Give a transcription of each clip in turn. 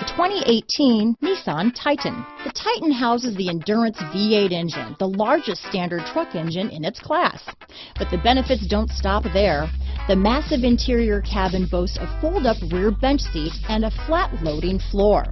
The 2018 Nissan Titan. The Titan houses the Endurance V8 engine, the largest standard truck engine in its class. But the benefits don't stop there. The massive interior cabin boasts a fold-up rear bench seat and a flat-loading floor.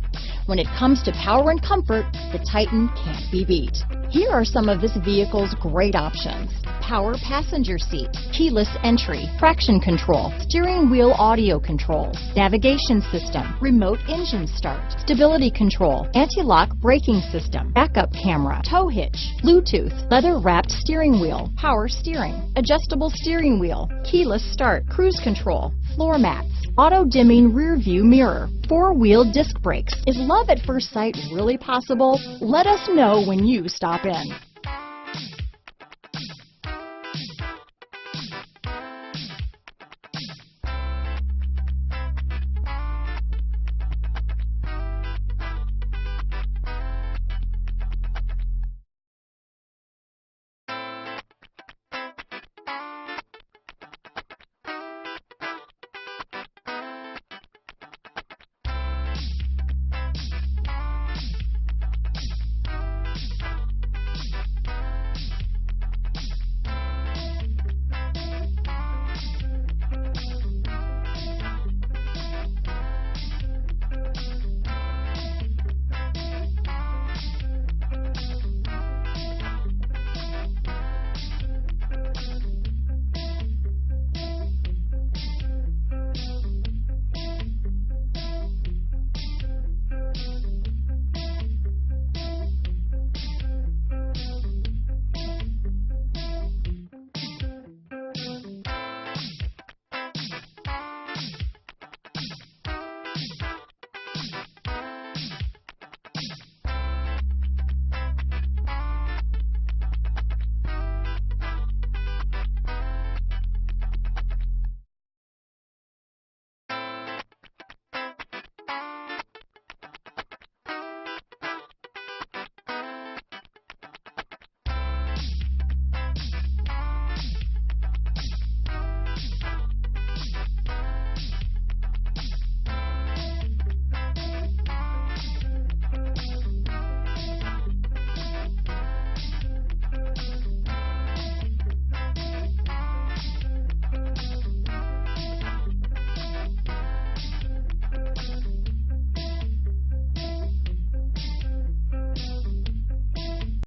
When it comes to power and comfort, the Titan can't be beat. Here are some of this vehicle's great options: power passenger seat, keyless entry, traction control, steering wheel audio controls, navigation system, remote engine start, stability control, anti-lock braking system, backup camera, tow hitch, Bluetooth, leather-wrapped steering wheel, power steering, adjustable steering wheel, keyless start, cruise control, floor mats, auto-dimming rear view mirror, four-wheel disc brakes. Is love at first sight really possible? Let us know when you stop in.